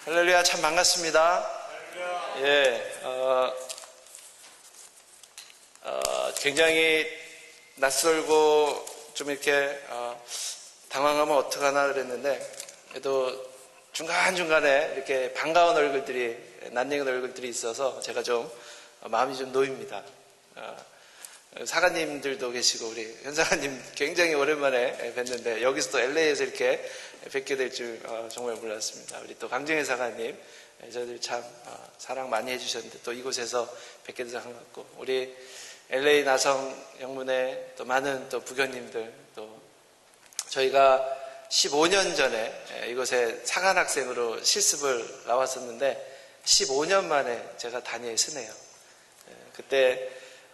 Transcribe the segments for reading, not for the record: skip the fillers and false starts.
할렐루야, 참 반갑습니다. 예, 굉장히 낯설고 좀 이렇게 당황하면 어떡하나 그랬는데, 그래도 중간중간에 이렇게 반가운 얼굴들이, 낯익은 얼굴들이 있어서 제가 좀 마음이 좀 놓입니다. 사관님들도 계시고 우리 현사관님 굉장히 오랜만에 뵀는데 여기서 또 LA에서 이렇게 뵙게 될 줄 정말 몰랐습니다. 우리 또 강정혜 사관님, 저희들 참 사랑 많이 해주셨는데 또 이곳에서 뵙게 돼서 반갑고, 우리 LA 나성 영문회 또 많은 또 부교님들, 또 저희가 15년 전에 이곳에 사관학생으로 실습을 나왔었는데 15년 만에 제가 단위에 서네요. 그때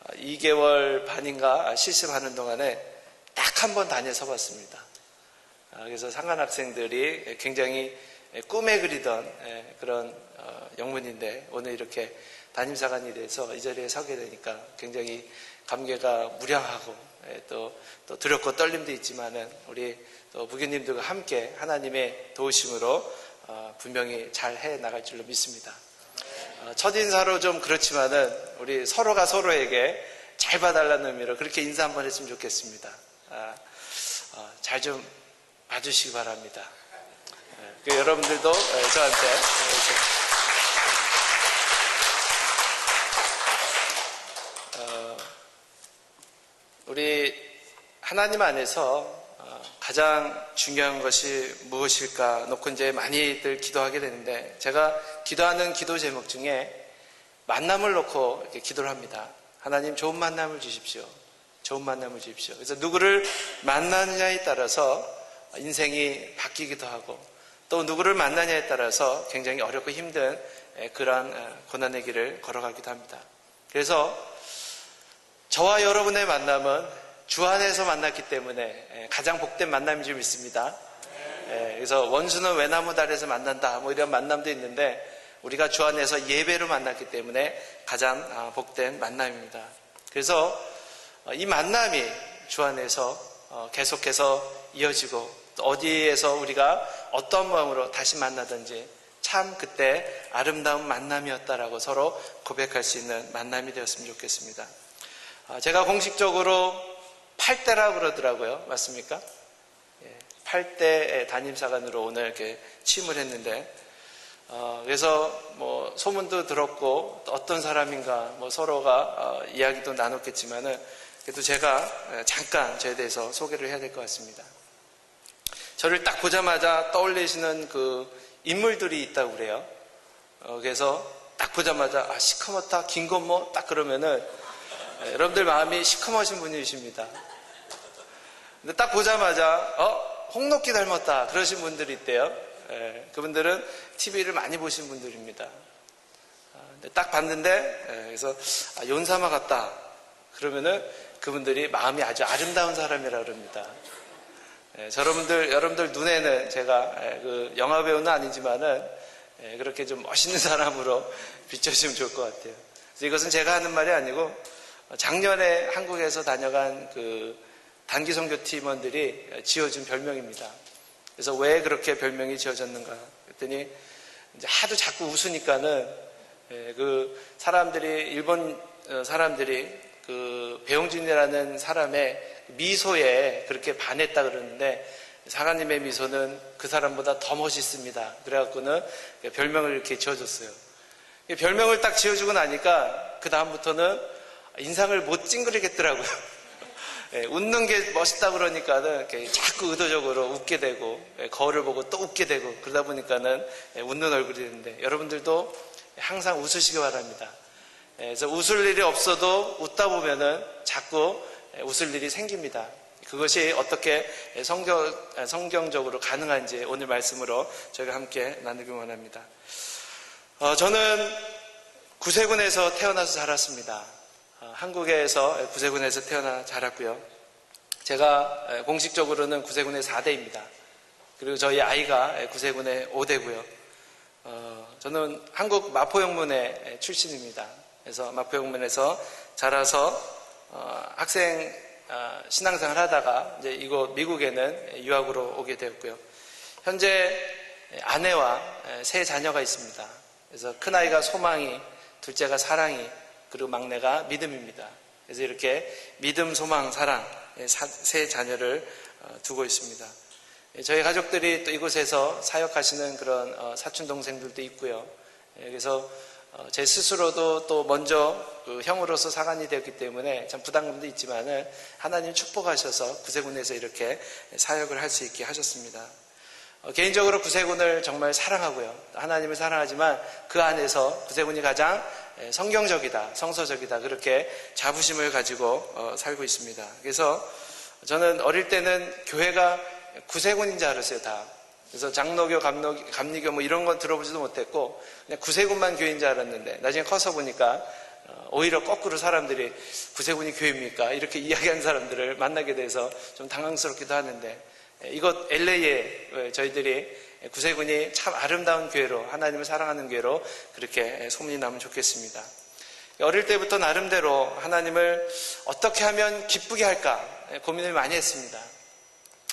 2개월 반인가 실습하는 동안에 딱 한 번 단위에 서봤습니다. 그래서 상관학생들이 굉장히 꿈에 그리던 그런 영문인데 오늘 이렇게 담임사관이 돼서 이 자리에 서게 되니까 굉장히 감개가 무량하고 또 두렵고 떨림도 있지만은 우리 또 부교님들과 함께 하나님의 도우심으로 분명히 잘 해 나갈 줄로 믿습니다. 첫인사로 좀 그렇지만은 우리 서로가 서로에게 잘 봐달라는 의미로 그렇게 인사 한번 했으면 좋겠습니다. 잘 좀 봐주시기 바랍니다. 여러분들도 저한테 우리 하나님 안에서 가장 중요한 것이 무엇일까 놓고 이제 많이들 기도하게 되는데, 제가 기도하는 기도 제목 중에 만남을 놓고 이렇게 기도를 합니다. 하나님, 좋은 만남을 주십시오. 좋은 만남을 주십시오. 그래서 누구를 만나느냐에 따라서 인생이 바뀌기도 하고, 또 누구를 만나냐에 따라서 굉장히 어렵고 힘든 그러한 고난의 길을 걸어가기도 합니다. 그래서 저와 여러분의 만남은 주 안에서 만났기 때문에 가장 복된 만남인 줄 믿습니다. 그래서 원수는 외나무 아래에서 만난다, 뭐 이런 만남도 있는데 우리가 주 안에서 예배로 만났기 때문에 가장 복된 만남입니다. 그래서 이 만남이 주 안에서 계속해서 이어지고, 또 어디에서 우리가 어떤 마음으로 다시 만나든지 참 그때 아름다운 만남이었다라고 서로 고백할 수 있는 만남이 되었으면 좋겠습니다. 제가 공식적으로 8대라고 그러더라고요. 맞습니까? 8대 담임사관으로 오늘 이렇게 취임을 했는데, 그래서 뭐 소문도 들었고 또 어떤 사람인가 뭐 서로가 이야기도 나눴겠지만은, 그래도 제가 잠깐 저에 대해서 소개를 해야 될 것 같습니다. 저를 딱 보자마자 떠올리시는 그 인물들이 있다고 그래요. 그래서 딱 보자마자 시커멓다, 김건모 딱 그러면은 여러분들 마음이 시커머신 분이십니다. 근데 딱 보자마자 홍록기 닮았다 그러신 분들이 있대요. 그분들은 TV를 많이 보신 분들입니다. 근데 딱 봤는데 그래서 윤사마 같다 그러면은 그분들이 마음이 아주 아름다운 사람이라 그럽니다. 여러분들 눈에는 제가 그 영화 배우는 아니지만은 그렇게 좀 멋있는 사람으로 비춰주시면 좋을 것 같아요. 그래서 이것은 제가 하는 말이 아니고 작년에 한국에서 다녀간 그 단기 선교 팀원들이 지어준 별명입니다. 그래서 왜 그렇게 별명이 지어졌는가 그랬더니 이제 하도 자꾸 웃으니까는 그 사람들이, 일본 사람들이 그 배용준이라는 사람의 미소에 그렇게 반했다 그러는데, 사관님의 미소는 그 사람보다 더 멋있습니다. 그래갖고는 별명을 이렇게 지어줬어요. 별명을 딱 지어주고 나니까 그 다음부터는 인상을 못 찡그리겠더라고요. 웃는 게 멋있다 그러니까는 자꾸 의도적으로 웃게 되고, 거울을 보고 또 웃게 되고, 그러다 보니까는 웃는 얼굴이 되는데, 여러분들도 항상 웃으시기 바랍니다. 그래서 웃을 일이 없어도 웃다 보면은 자꾸 웃을 일이 생깁니다. 그것이 어떻게 성경적으로 가능한지 오늘 말씀으로 저희가 함께 나누기 원합니다. 저는 구세군에서 태어나서 자랐습니다. 한국에서 구세군에서 태어나 자랐고요. 제가 공식적으로는 구세군의 4대입니다. 그리고 저희 아이가 구세군의 5대고요. 저는 한국 마포영문회 출신입니다. 그래서 마포영문에서 자라서 학생 신앙생활 하다가 이제 이곳 미국에는 유학으로 오게 되었고요. 현재 아내와 세 자녀가 있습니다. 그래서 큰아이가 소망이, 둘째가 사랑이, 그리고 막내가 믿음입니다. 그래서 이렇게 믿음, 소망, 사랑 세 자녀를 두고 있습니다. 저희 가족들이 또 이곳에서 사역하시는 그런 사촌 동생들도 있고요. 그래서 제 스스로도 또 먼저 그 형으로서 사관이 되었기 때문에 참 부담감도 있지만은 하나님 축복하셔서 구세군에서 이렇게 사역을 할 수 있게 하셨습니다. 개인적으로 구세군을 정말 사랑하고요. 하나님을 사랑하지만 그 안에서 구세군이 가장 성경적이다, 성서적이다, 그렇게 자부심을 가지고 살고 있습니다. 그래서 저는 어릴 때는 교회가 구세군인 줄 알았어요, 다. 그래서 장로교, 감리교 뭐 이런 건 들어보지도 못했고 그냥 구세군만 교회인 줄 알았는데 나중에 커서 보니까 오히려 거꾸로 사람들이 구세군이 교회입니까? 이렇게 이야기하는 사람들을 만나게 돼서 좀 당황스럽기도 하는데 이곳 LA에 저희들이 구세군이 참 아름다운 교회로, 하나님을 사랑하는 교회로 그렇게 소문이 나면 좋겠습니다. 어릴 때부터 나름대로 하나님을 어떻게 하면 기쁘게 할까 고민을 많이 했습니다.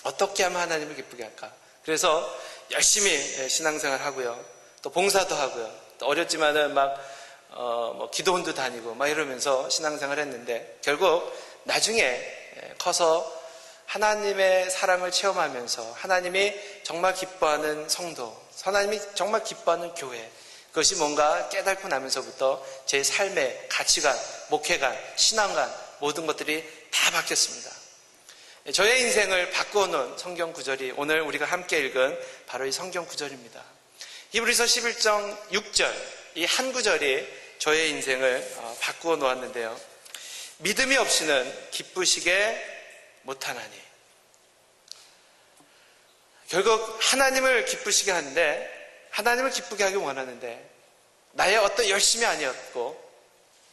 어떻게 하면 하나님을 기쁘게 할까? 그래서 열심히 신앙생활 하고요. 또 봉사도 하고요. 또 어렸지만은 뭐 기도원도 다니고 막 이러면서 신앙생활 했는데 결국 나중에 커서 하나님의 사랑을 체험하면서 하나님이 정말 기뻐하는 성도, 하나님이 정말 기뻐하는 교회, 그것이 뭔가 깨닫고 나면서부터 제 삶의 가치관, 목회관, 신앙관 모든 것들이 다 바뀌었습니다. 저의 인생을 바꾸어 놓은 성경 구절이 오늘 우리가 함께 읽은 바로 이 성경 구절입니다. 히브리서 11장 6절, 이 한 구절이 저의 인생을 바꾸어 놓았는데요. 믿음이 없이는 기쁘시게 못하나니. 결국 하나님을 기쁘시게 하는데, 하나님을 기쁘게 하기 원하는데 나의 어떤 열심이 아니었고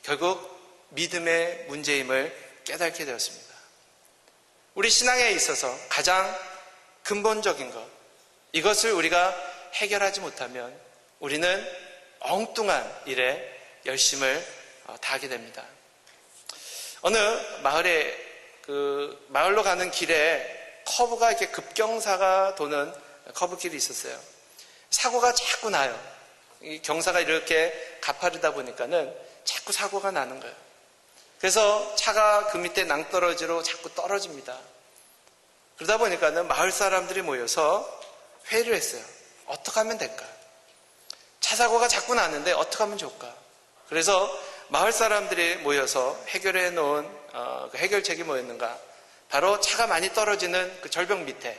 결국 믿음의 문제임을 깨닫게 되었습니다. 우리 신앙에 있어서 가장 근본적인 것, 이것을 우리가 해결하지 못하면 우리는 엉뚱한 일에 열심을 다하게 됩니다. 어느 마을로 가는 길에 커브가 이렇게 급경사가 도는 커브길이 있었어요. 사고가 자꾸 나요. 이 경사가 이렇게 가파르다 보니까는 자꾸 사고가 나는 거예요. 그래서 차가 그 밑에 낭떠러지로 자꾸 떨어집니다. 그러다 보니까는 마을 사람들이 모여서 회의를 했어요. 어떻게 하면 될까? 차 사고가 자꾸 나는데 어떻게 하면 좋을까? 그래서 마을 사람들이 모여서 해결해 놓은 그 해결책이 뭐였는가? 바로 차가 많이 떨어지는 그 절벽 밑에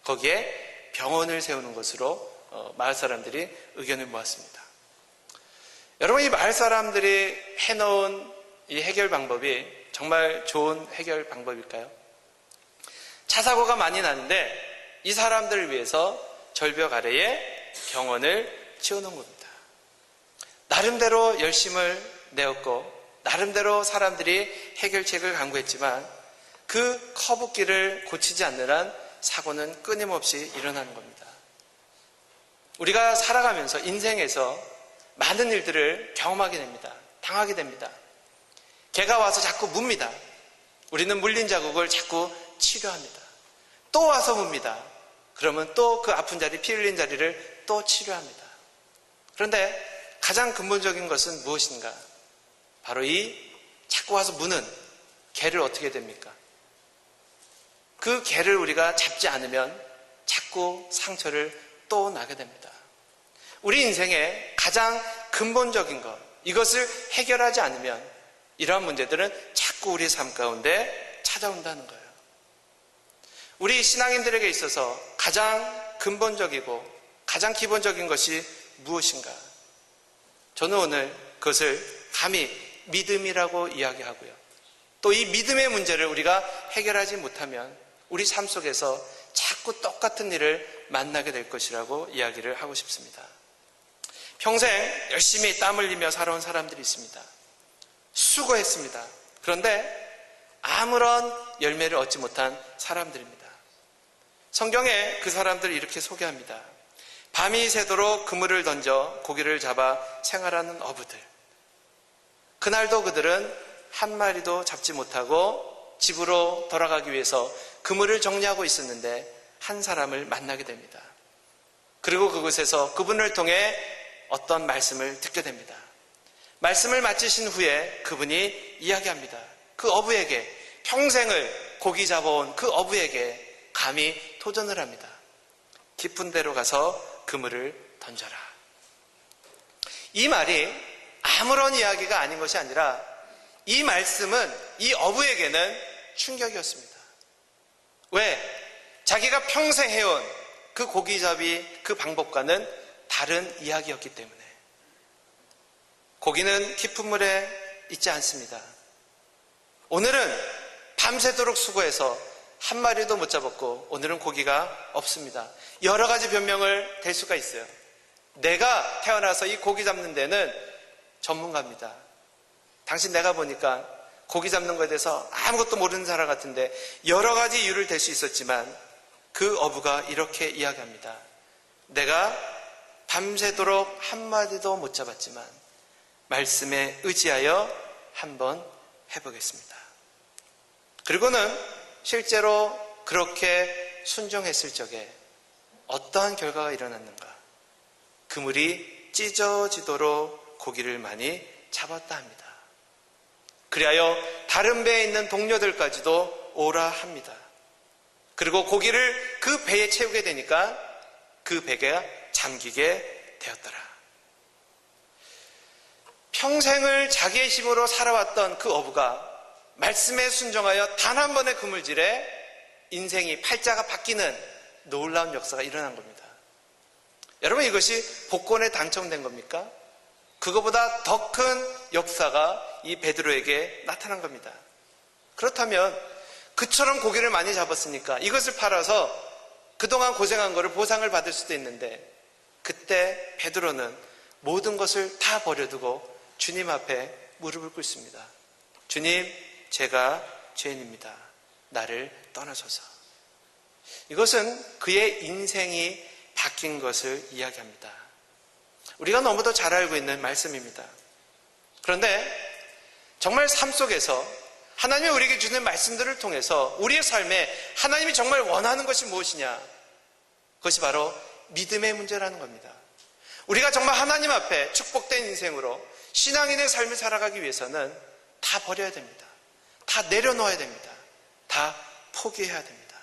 거기에 병원을 세우는 것으로 마을 사람들이 의견을 모았습니다. 여러분, 이 마을 사람들이 해놓은 이 해결 방법이 정말 좋은 해결 방법일까요? 차 사고가 많이 나는데 이 사람들을 위해서 절벽 아래에 병원을 지어놓은 겁니다. 나름대로 열심을 내었고 나름대로 사람들이 해결책을 강구했지만 그 커브길을 고치지 않는 한 사고는 끊임없이 일어나는 겁니다. 우리가 살아가면서 인생에서 많은 일들을 경험하게 됩니다. 당하게 됩니다. 개가 와서 자꾸 묻니다. 우리는 물린 자국을 자꾸 치료합니다. 또 와서 묻니다. 그러면 또 그 아픈 자리, 피 흘린 자리를 또 치료합니다. 그런데 가장 근본적인 것은 무엇인가? 바로 이 자꾸 와서 무는 개를 어떻게 됩니까? 그 개를 우리가 잡지 않으면 자꾸 상처를 또 나게 됩니다. 우리 인생의 가장 근본적인 것, 이것을 해결하지 않으면 이러한 문제들은 자꾸 우리의 삶 가운데 찾아온다는 거예요. 우리 신앙인들에게 있어서 가장 근본적이고 가장 기본적인 것이 무엇인가? 저는 오늘 그것을 감히 믿음이라고 이야기하고요. 또 이 믿음의 문제를 우리가 해결하지 못하면 우리 삶 속에서 자꾸 똑같은 일을 만나게 될 것이라고 이야기를 하고 싶습니다. 평생 열심히 땀 흘리며 살아온 사람들이 있습니다. 수고했습니다. 그런데 아무런 열매를 얻지 못한 사람들입니다. 성경에 그 사람들을 이렇게 소개합니다. 밤이 새도록 그물을 던져 고기를 잡아 생활하는 어부들. 그날도 그들은 한 마리도 잡지 못하고 집으로 돌아가기 위해서 그물을 정리하고 있었는데 한 사람을 만나게 됩니다. 그리고 그곳에서 그분을 통해 어떤 말씀을 듣게 됩니다. 말씀을 마치신 후에 그분이 이야기합니다. 그 어부에게, 평생을 고기 잡아온 그 어부에게 감히 도전을 합니다. 깊은 데로 가서 그물을 던져라. 이 말이 아무런 이야기가 아닌 것이 아니라 이 말씀은 이 어부에게는 충격이었습니다. 왜? 자기가 평생 해온 그 고기잡이 그 방법과는 다른 이야기였기 때문에. 고기는 깊은 물에 있지 않습니다. 오늘은 밤새도록 수고해서 한 마리도 못 잡았고 오늘은 고기가 없습니다. 여러 가지 변명을 댈 수가 있어요. 내가 태어나서 이 고기 잡는 데는 전문가입니다. 당신 내가 보니까 고기 잡는 것에 대해서 아무것도 모르는 사람 같은데 여러 가지 이유를 댈 수 있었지만 그 어부가 이렇게 이야기합니다. 내가 밤새도록 한 마리도 못 잡았지만 말씀에 의지하여 한번 해보겠습니다. 그리고는 실제로 그렇게 순종했을 적에 어떠한 결과가 일어났는가? 그물이 찢어지도록 고기를 많이 잡았다 합니다. 그리하여 다른 배에 있는 동료들까지도 오라 합니다. 그리고 고기를 그 배에 채우게 되니까 그 배가 잠기게 되었더라. 평생을 자기의 힘으로 살아왔던 그 어부가 말씀에 순종하여 단 한 번의 그물질에 인생이 팔자가 바뀌는 놀라운 역사가 일어난 겁니다. 여러분, 이것이 복권에 당첨된 겁니까? 그거보다 더 큰 역사가 이 베드로에게 나타난 겁니다. 그렇다면 그처럼 고기를 많이 잡았으니까 이것을 팔아서 그동안 고생한 거를 보상을 받을 수도 있는데 그때 베드로는 모든 것을 다 버려두고 주님 앞에 무릎을 꿇습니다. 주님, 제가 죄인입니다. 나를 떠나소서. 이것은 그의 인생이 바뀐 것을 이야기합니다. 우리가 너무도 잘 알고 있는 말씀입니다. 그런데 정말 삶 속에서 하나님이 우리에게 주는 말씀들을 통해서 우리의 삶에 하나님이 정말 원하는 것이 무엇이냐? 그것이 바로 믿음의 문제라는 겁니다. 우리가 정말 하나님 앞에 축복된 인생으로 신앙인의 삶을 살아가기 위해서는 다 버려야 됩니다. 다 내려놓아야 됩니다. 다 포기해야 됩니다.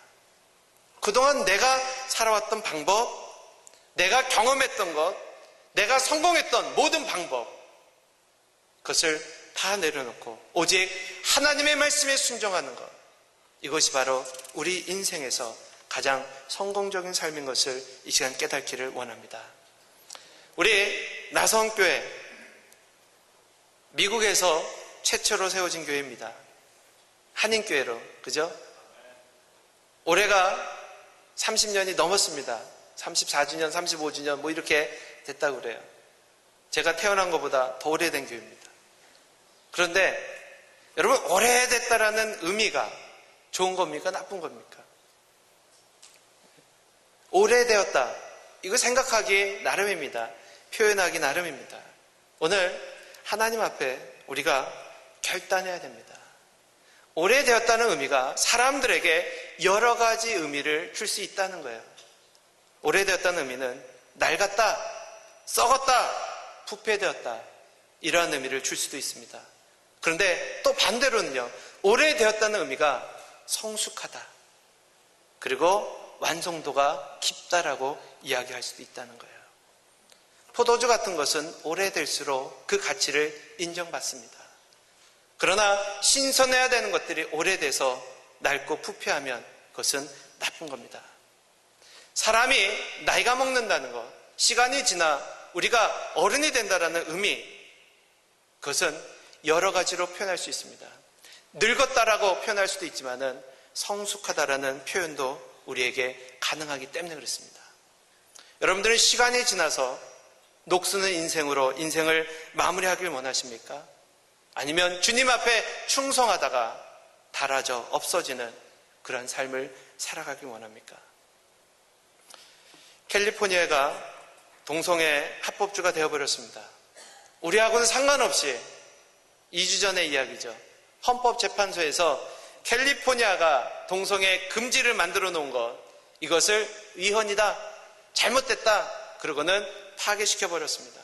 그동안 내가 살아왔던 방법, 내가 경험했던 것, 내가 성공했던 모든 방법, 그것을 다 내려놓고 오직 하나님의 말씀에 순종하는 것, 이것이 바로 우리 인생에서 가장 성공적인 삶인 것을 이 시간 깨닫기를 원합니다. 우리 나성교회, 미국에서 최초로 세워진 교회입니다. 한인교회로, 그죠? 올해가 30년이 넘었습니다. 34주년, 35주년 뭐 이렇게 됐다고 그래요. 제가 태어난 것보다 더 오래된 교회입니다. 그런데 여러분, 오래됐다라는 의미가 좋은 겁니까? 나쁜 겁니까? 오래되었다, 이거 생각하기 나름입니다. 표현하기 나름입니다. 오늘 하나님 앞에 우리가 결단해야 됩니다. 오래되었다는 의미가 사람들에게 여러 가지 의미를 줄 수 있다는 거예요. 오래되었다는 의미는 낡았다, 썩었다, 부패되었다, 이러한 의미를 줄 수도 있습니다. 그런데 또 반대로는요, 오래되었다는 의미가 성숙하다, 그리고 완성도가 깊다라고 이야기할 수도 있다는 거예요. 포도주 같은 것은 오래될수록 그 가치를 인정받습니다. 그러나 신선해야 되는 것들이 오래돼서 낡고 부패하면 그것은 나쁜 겁니다. 사람이 나이가 먹는다는 것, 시간이 지나 우리가 어른이 된다는 의미, 그것은 여러 가지로 표현할 수 있습니다. 늙었다라고 표현할 수도 있지만은 성숙하다라는 표현도 우리에게 가능하기 때문에 그렇습니다. 여러분들은 시간이 지나서 녹쓰는 인생으로 인생을 마무리하길 원하십니까? 아니면 주님 앞에 충성하다가 닳아져 없어지는 그런 삶을 살아가길 원합니까? 캘리포니아가 동성애 합법주가 되어버렸습니다. 우리하고는 상관없이 2주 전의 이야기죠. 헌법재판소에서 캘리포니아가 동성애 금지를 만들어 놓은 것, 이것을 위헌이다, 잘못됐다. 그러고는 파괴시켜버렸습니다.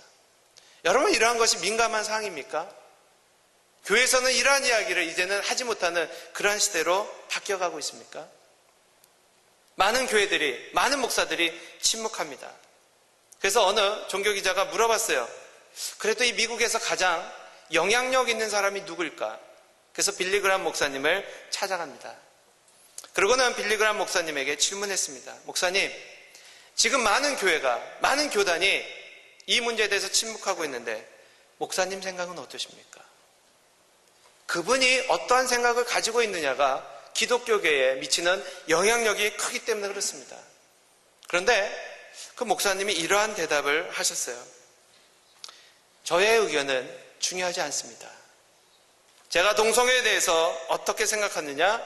여러분, 이러한 것이 민감한 사항입니까? 교회에서는 이러한 이야기를 이제는 하지 못하는 그러한 시대로 바뀌어가고 있습니까? 많은 교회들이, 많은 목사들이 침묵합니다. 그래서 어느 종교기자가 물어봤어요. 그래도 이 미국에서 가장 영향력 있는 사람이 누구일까? 그래서 빌리 그람 목사님을 찾아갑니다. 그러고는 빌리 그람 목사님에게 질문했습니다. 목사님, 지금 많은 교회가, 많은 교단이 이 문제에 대해서 침묵하고 있는데 목사님 생각은 어떠십니까? 그분이 어떠한 생각을 가지고 있느냐가 기독교계에 미치는 영향력이 크기 때문에 그렇습니다. 그런데 그 목사님이 이러한 대답을 하셨어요. 저의 의견은 중요하지 않습니다. 제가 동성애에 대해서 어떻게 생각하느냐,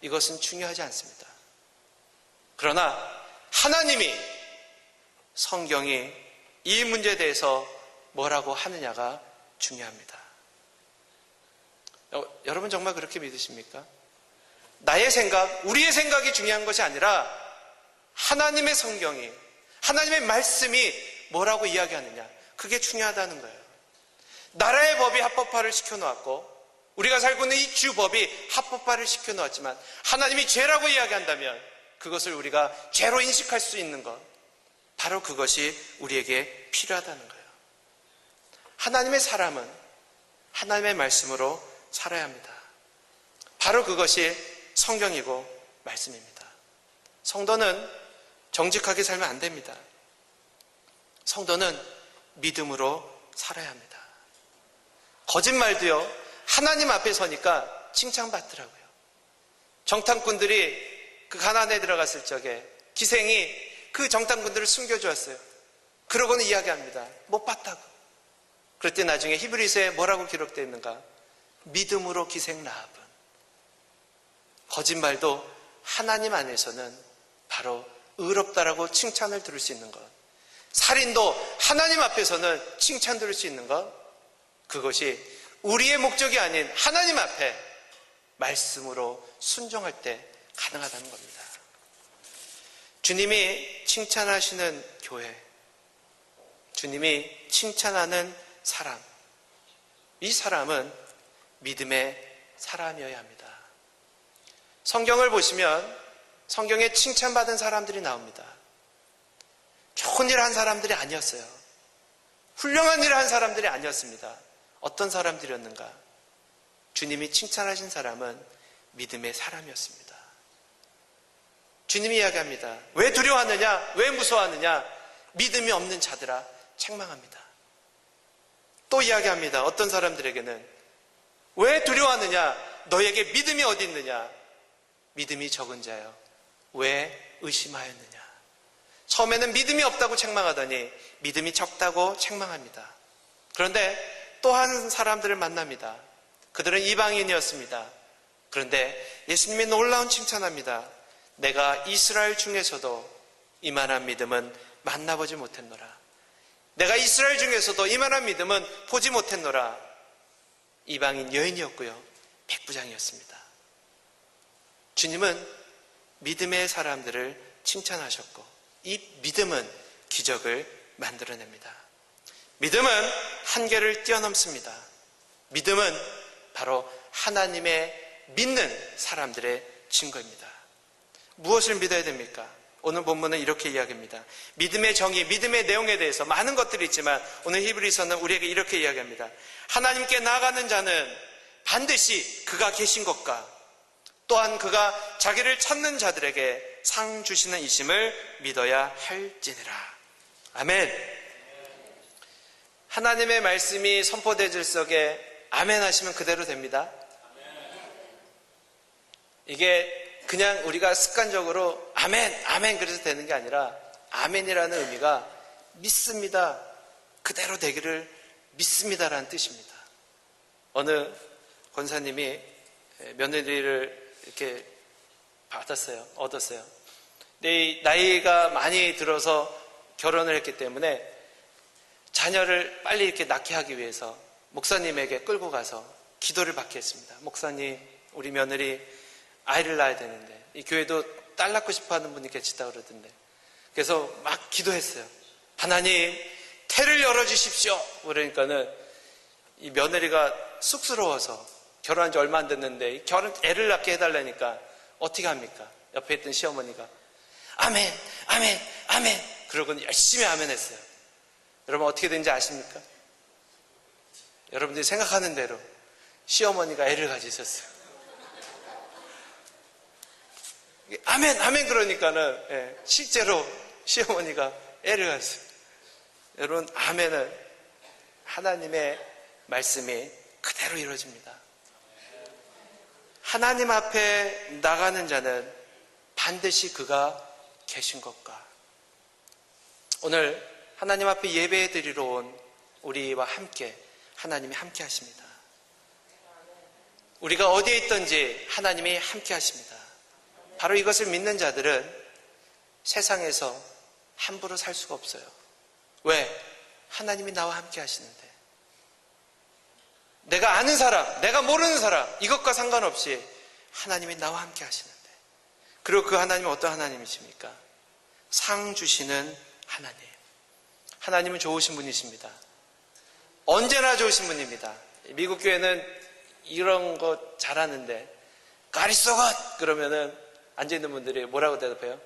이것은 중요하지 않습니다. 그러나 하나님이, 성경이 이 문제에 대해서 뭐라고 하느냐가 중요합니다. 여러분 정말 그렇게 믿으십니까? 나의 생각, 우리의 생각이 중요한 것이 아니라 하나님의 성경이, 하나님의 말씀이 뭐라고 이야기하느냐, 그게 중요하다는 거예요. 나라의 법이 합법화를 시켜놓았고 우리가 살고 있는 이 주법이 합법화를 시켜놓았지만 하나님이 죄라고 이야기한다면 그것을 우리가 죄로 인식할 수 있는 것, 바로 그것이 우리에게 필요하다는 거예요. 하나님의 사람은 하나님의 말씀으로 살아야 합니다. 바로 그것이 성경이고 말씀입니다. 성도는 정직하게 살면 안 됩니다. 성도는 믿음으로 살아야 합니다. 거짓말도요, 하나님 앞에 서니까 칭찬받더라고요. 정탐꾼들이 그 가나안에 들어갔을 적에 기생이 그 정탐꾼들을 숨겨주었어요. 그러고는 이야기합니다. 못 봤다고. 그럴 때 나중에 히브리서에 뭐라고 기록되어 있는가? 믿음으로 기생 라합은. 거짓말도 하나님 안에서는 바로 의롭다라고 칭찬을 들을 수 있는 것. 살인도 하나님 앞에서는 칭찬 들을 수 있는 것. 그것이 우리의 목적이 아닌 하나님 앞에 말씀으로 순종할 때 가능하다는 겁니다. 주님이 칭찬하시는 교회, 주님이 칭찬하는 사람, 이 사람은 믿음의 사람이어야 합니다. 성경을 보시면 성경에 칭찬받은 사람들이 나옵니다. 좋은 일 한 사람들이 아니었어요. 훌륭한 일을 한 사람들이 아니었습니다. 어떤 사람들이었는가? 주님이 칭찬하신 사람은 믿음의 사람이었습니다. 주님이 이야기합니다. 왜 두려워하느냐? 왜 무서워하느냐? 믿음이 없는 자들아 책망합니다. 또 이야기합니다. 어떤 사람들에게는 왜 두려워하느냐? 너에게 믿음이 어디 있느냐? 믿음이 적은 자여 왜 의심하였느냐? 처음에는 믿음이 없다고 책망하더니 믿음이 적다고 책망합니다. 그런데 또 한 사람들을 만납니다. 그들은 이방인이었습니다. 그런데 예수님이 놀라운 칭찬합니다. 내가 이스라엘 중에서도 이만한 믿음은 만나보지 못했노라. 내가 이스라엘 중에서도 이만한 믿음은 보지 못했노라. 이방인 여인이었고요, 백부장이었습니다. 주님은 믿음의 사람들을 칭찬하셨고 이 믿음은 기적을 만들어냅니다. 믿음은 한계를 뛰어넘습니다. 믿음은 바로 하나님의 믿는 사람들의 증거입니다. 무엇을 믿어야 됩니까? 오늘 본문은 이렇게 이야기합니다. 믿음의 정의, 믿음의 내용에 대해서 많은 것들이 있지만 오늘 히브리서는 우리에게 이렇게 이야기합니다. 하나님께 나아가는 자는 반드시 그가 계신 것과 또한 그가 자기를 찾는 자들에게 상 주시는 이심을 믿어야 할지니라. 아멘. 하나님의 말씀이 선포될 적에 아멘 하시면 그대로 됩니다. 이게 그냥 우리가 습관적으로 아멘, 아멘 그래서 되는 게 아니라 아멘이라는 의미가 믿습니다, 그대로 되기를 믿습니다라는 뜻입니다. 어느 권사님이 며느리를 이렇게 얻었어요. 근데 나이가 많이 들어서 결혼을 했기 때문에 자녀를 빨리 이렇게 낳게 하기 위해서 목사님에게 끌고 가서 기도를 받게 했습니다. 목사님, 우리 며느리 아이를 낳아야 되는데 이 교회도 딸 낳고 싶어 하는 분이 계시다 그러던데 그래서 막 기도했어요. 하나님, 태를 열어주십시오. 그러니까는 이 며느리가 쑥스러워서 결혼한 지 얼마 안 됐는데 애를 낳게 해달라니까 어떻게 합니까? 옆에 있던 시어머니가 아멘, 아멘, 아멘. 그러고는 열심히 아멘 했어요. 여러분 어떻게 된지 아십니까? 여러분들이 생각하는 대로 시어머니가 애를 가지셨어요. 아멘, 아멘 그러니까는 실제로 시어머니가 애를 가졌어요. 여러분, 아멘은 하나님의 말씀이 그대로 이루어집니다. 하나님 앞에 나가는 자는 반드시 그가 계신 것과 오늘 하나님 앞에 예배 드리러 온 우리와 함께 하나님이 함께 하십니다. 우리가 어디에 있든지 하나님이 함께 하십니다. 바로 이것을 믿는 자들은 세상에서 함부로 살 수가 없어요. 왜? 하나님이 나와 함께 하시는데. 내가 아는 사람, 내가 모르는 사람, 이것과 상관없이 하나님이 나와 함께 하시는데. 그리고 그 하나님은 어떤 하나님이십니까? 상 주시는 하나님. 하나님은 좋으신 분이십니다. 언제나 좋으신 분입니다. 미국 교회는 이런 거 잘하는데 God is so good! 그러면은 앉아있는 분들이 뭐라고 대답해요?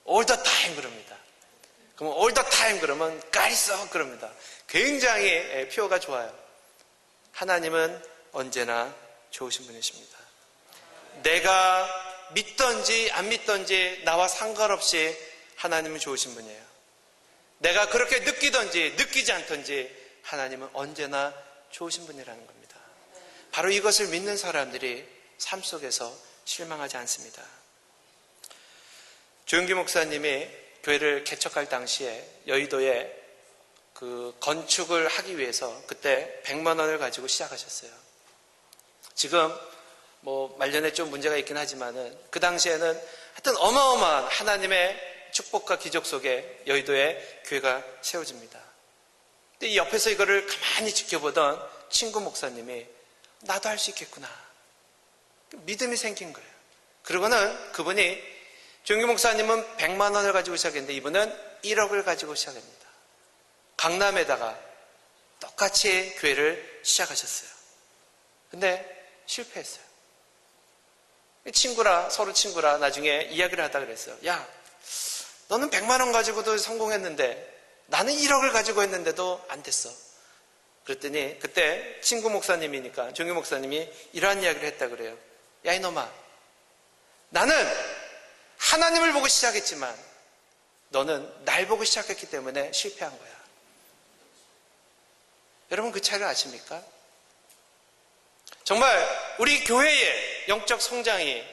All the time 그럽니다. 그러면 all the time 그러면 God is so good 그럽니다. 굉장히 표어가 좋아요. 하나님은 언제나 좋으신 분이십니다. 내가 믿던지 안 믿던지 나와 상관없이 하나님은 좋으신 분이에요. 내가 그렇게 느끼던지 느끼지 않던지 하나님은 언제나 좋으신 분이라는 겁니다. 바로 이것을 믿는 사람들이 삶 속에서 실망하지 않습니다. 조용기 목사님이 교회를 개척할 당시에 여의도에 그 건축을 하기 위해서 그때 100만 원을 가지고 시작하셨어요. 지금 뭐 말년에 좀 문제가 있긴 하지만은 그 당시에는 하여튼 어마어마한 하나님의 축복과 기적 속에 여의도에 교회가 세워집니다. 근데 이 옆에서 이거를 가만히 지켜보던 친구 목사님이 나도 할 수 있겠구나. 믿음이 생긴 거예요. 그러고는 그분이 조용기 목사님은 100만 원을 가지고 시작했는데 이분은 1억을 가지고 시작합니다. 강남에다가 똑같이 교회를 시작하셨어요. 근데 실패했어요. 서로 친구라 나중에 이야기를 하다 그랬어요. 야, 너는 100만 원 가지고도 성공했는데 나는 1억을 가지고 했는데도 안 됐어. 그랬더니 그때 친구 목사님이니까 조용기 목사님이 이러한 이야기를 했다 그래요. 야 이놈아, 나는 하나님을 보고 시작했지만 너는 날 보고 시작했기 때문에 실패한 거야. 여러분 그 차이를 아십니까? 정말 우리 교회의 영적 성장이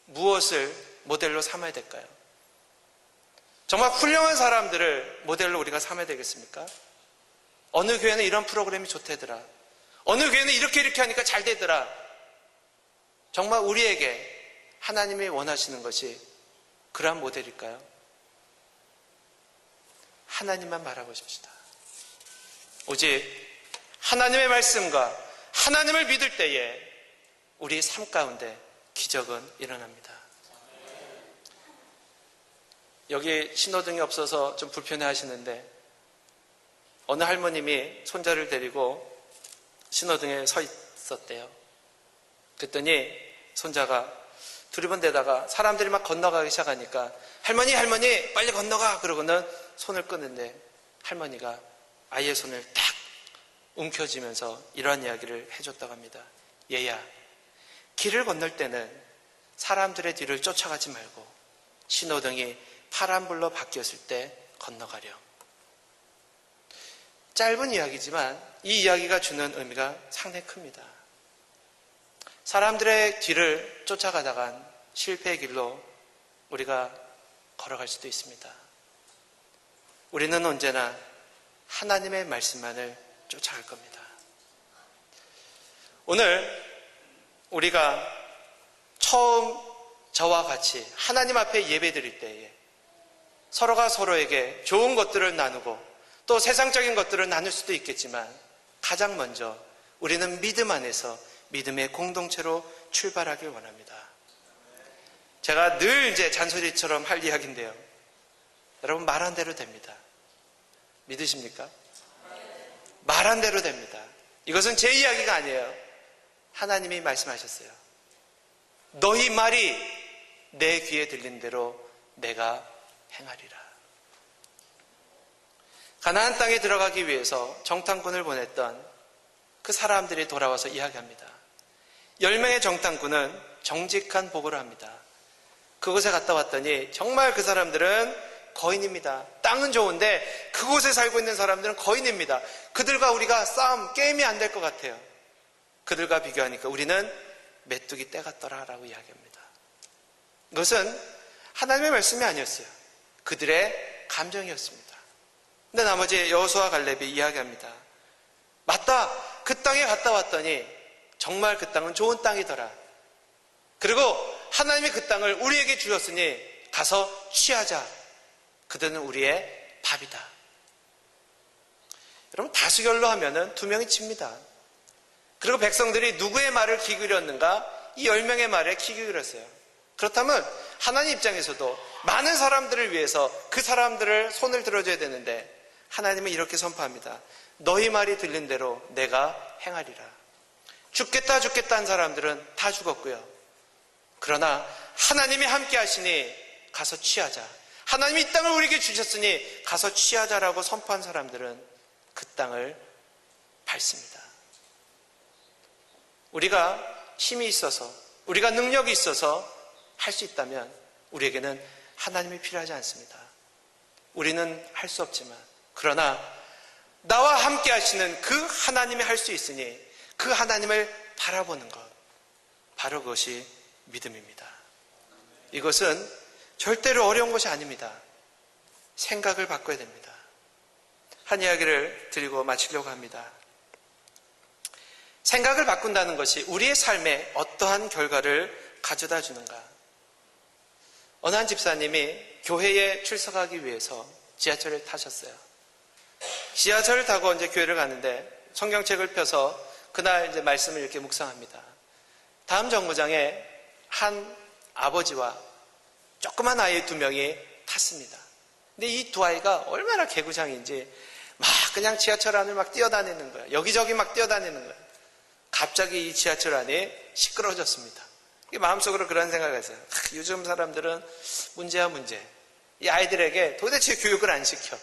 무엇을 모델로 삼아야 될까요? 정말 훌륭한 사람들을 모델로 우리가 삼아야 되겠습니까? 어느 교회는 이런 프로그램이 좋대더라. 어느 교회는 이렇게 하니까 잘 되더라. 정말 우리에게 하나님이 원하시는 것이 그러한 모델일까요? 하나님만 바라보십시다. 오직 하나님의 말씀과 하나님을 믿을 때에 우리 삶 가운데 기적은 일어납니다. 여기 신호등이 없어서 좀 불편해 하시는데 어느 할머님이 손자를 데리고 신호등에 서 있었대요. 그랬더니 손자가 두리번대다가 사람들이 막 건너가기 시작하니까 할머니 빨리 건너가 그러고는 손을 끄는데 할머니가 아이의 손을 딱 움켜쥐면서 이러한 이야기를 해줬다고 합니다. 얘야, 길을 건널 때는 사람들의 뒤를 쫓아가지 말고 신호등이 파란불로 바뀌었을 때 건너가렴. 짧은 이야기지만 이 이야기가 주는 의미가 상당히 큽니다. 사람들의 뒤를 쫓아가다간 실패의 길로 우리가 걸어갈 수도 있습니다. 우리는 언제나 하나님의 말씀만을 쫓아갈 겁니다. 오늘 우리가 처음 저와 같이 하나님 앞에 예배 드릴 때에 서로가 서로에게 좋은 것들을 나누고 또 세상적인 것들을 나눌 수도 있겠지만 가장 먼저 우리는 믿음 안에서 믿음의 공동체로 출발하길 원합니다. 제가 늘 이제 잔소리처럼 할 이야기인데요. 여러분, 말한 대로 됩니다. 믿으십니까? 말한 대로 됩니다. 이것은 제 이야기가 아니에요. 하나님이 말씀하셨어요. 너희 말이 내 귀에 들린 대로 내가 행하리라. 가나안 땅에 들어가기 위해서 정탐꾼을 보냈던 그 사람들이 돌아와서 이야기합니다. 10명의 정탐꾼은 정직한 보고를 합니다. 그곳에 갔다 왔더니 정말 그 사람들은 거인입니다. 땅은 좋은데 그곳에 살고 있는 사람들은 거인입니다. 그들과 우리가 게임이 안 될 것 같아요. 그들과 비교하니까 우리는 메뚜기 떼 같더라라고 이야기합니다. 이것은 하나님의 말씀이 아니었어요. 그들의 감정이었습니다. 근데 나머지 여호수아 갈렙이 이야기합니다. 맞다. 그 땅에 갔다 왔더니 정말 그 땅은 좋은 땅이더라. 그리고 하나님이 그 땅을 우리에게 주셨으니 가서 취하자. 그들은 우리의 밥이다. 여러분, 다수결로 하면은 2명이 칩니다. 그리고 백성들이 누구의 말을 귀 기울였는가? 이 10명의 말에 귀 기울였어요. 그렇다면 하나님 입장에서도 많은 사람들을 위해서 그 사람들을 손을 들어줘야 되는데 하나님은 이렇게 선포합니다. 너희 말이 들린 대로 내가 행하리라. 죽겠다 한 사람들은 다 죽었고요. 그러나 하나님이 함께 하시니 가서 취하자. 하나님이 이 땅을 우리에게 주셨으니 가서 취하자라고 선포한 사람들은 그 땅을 밟습니다. 우리가 힘이 있어서, 우리가 능력이 있어서 할 수 있다면 우리에게는 하나님이 필요하지 않습니다. 우리는 할 수 없지만, 그러나 나와 함께 하시는 그 하나님이 할 수 있으니 그 하나님을 바라보는 것, 바로 그것이 믿음입니다. 이것은 절대로 어려운 것이 아닙니다. 생각을 바꿔야 됩니다. 한 이야기를 드리고 마치려고 합니다. 생각을 바꾼다는 것이 우리의 삶에 어떠한 결과를 가져다 주는가? 어느 한 집사님이 교회에 출석하기 위해서 지하철을 타셨어요. 지하철을 타고 이제 교회를 가는데 성경책을 펴서 그날 이제 말씀을 이렇게 묵상합니다. 다음 정거장에 한 아버지와 조그만 아이 2명이 탔습니다. 근데 이 2아이가 얼마나 개구장인지 막 그냥 지하철 안을 막 뛰어다니는 거예요. 여기저기 막 뛰어다니는 거예요. 갑자기 이 지하철 안이 시끄러워졌습니다. 마음속으로 그런 생각을 했어요. 요즘 사람들은 문제야 문제. 이 아이들에게 도대체 교육을 안 시켜.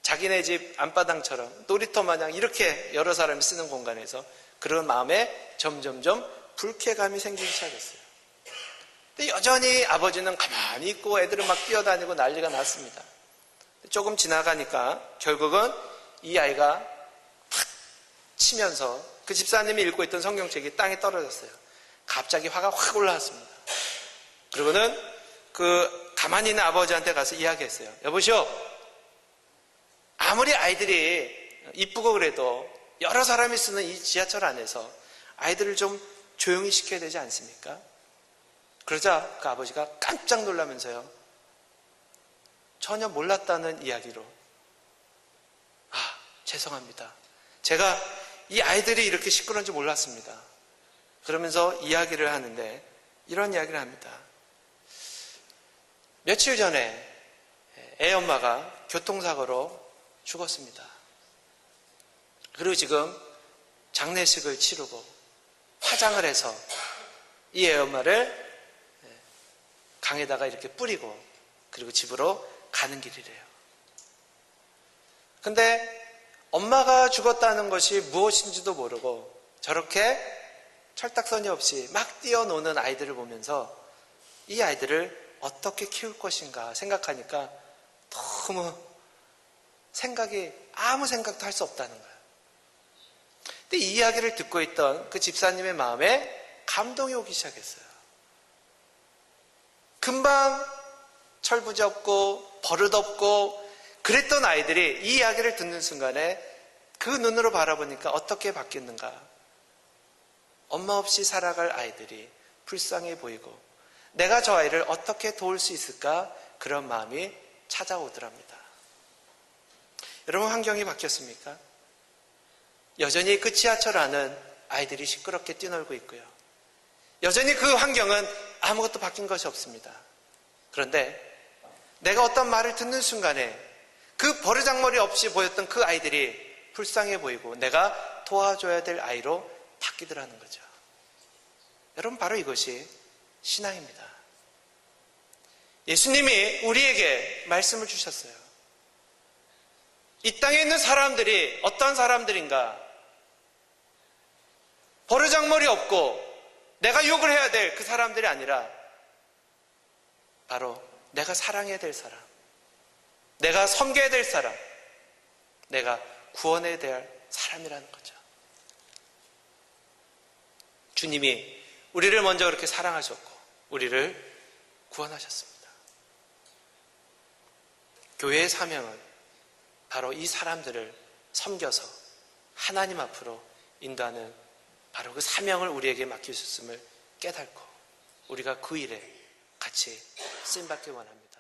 자기네 집 안바당처럼 놀이터 마냥 이렇게 여러 사람이 쓰는 공간에서 그런 마음에 점점점 불쾌감이 생기기 시작했어요. 근데 여전히 아버지는 가만히 있고 애들은 막 뛰어다니고 난리가 났습니다. 조금 지나가니까 결국은 이 아이가 탁 치면서 그 집사님이 읽고 있던 성경책이 땅에 떨어졌어요. 갑자기 화가 확 올라왔습니다. 그리고는 그 가만히 있는 아버지한테 가서 이야기했어요. 여보시오, 아무리 아이들이 이쁘고 그래도 여러 사람이 쓰는 이 지하철 안에서 아이들을 좀 조용히 시켜야 되지 않습니까? 그러자 그 아버지가 깜짝 놀라면서요, 전혀 몰랐다는 이야기로, 죄송합니다. 제가 이 아이들이 이렇게 시끄러운 줄 몰랐습니다. 그러면서 이야기를 하는데 이런 이야기를 합니다. 며칠 전에 애 엄마가 교통사고로 죽었습니다. 그리고 지금 장례식을 치르고 화장을 해서 이 애 엄마를 강에다가 이렇게 뿌리고 그리고 집으로 가는 길이래요. 근데 엄마가 죽었다는 것이 무엇인지도 모르고 저렇게 철딱서니 없이 막 뛰어노는 아이들을 보면서 이 아이들을 어떻게 키울 것인가 생각하니까 너무 아무 생각도 할 수 없다는 거예요. 근데 이 이야기를 듣고 있던 그 집사님의 마음에 감동이 오기 시작했어요. 금방 철부지없고 버릇없고 그랬던 아이들이 이 이야기를 듣는 순간에 그 눈으로 바라보니까 어떻게 바뀌었는가? 엄마 없이 살아갈 아이들이 불쌍해 보이고 내가 저 아이를 어떻게 도울 수 있을까? 그런 마음이 찾아오더랍니다. 여러분, 환경이 바뀌었습니까? 여전히 그 지하철 안은 아이들이 시끄럽게 뛰놀고 있고요. 여전히 그 환경은 아무것도 바뀐 것이 없습니다. 그런데 내가 어떤 말을 듣는 순간에 그 버르장머리 없이 보였던 그 아이들이 불쌍해 보이고 내가 도와줘야 될 아이로 바뀌더라는 거죠. 여러분, 바로 이것이 신앙입니다. 예수님이 우리에게 말씀을 주셨어요. 이 땅에 있는 사람들이 어떤 사람들인가? 버르장머리 없고 내가 욕을 해야 될 그 사람들이 아니라 바로 내가 사랑해야 될 사람, 내가 섬겨야 될 사람, 내가 구원해야 될 사람이라는 거죠. 주님이 우리를 먼저 그렇게 사랑하셨고 우리를 구원하셨습니다. 교회의 사명은 바로 이 사람들을 섬겨서 하나님 앞으로 인도하는 바로 그 사명을 우리에게 맡기셨음을 깨닫고 우리가 그 일에 같이 쓰임받기 원합니다.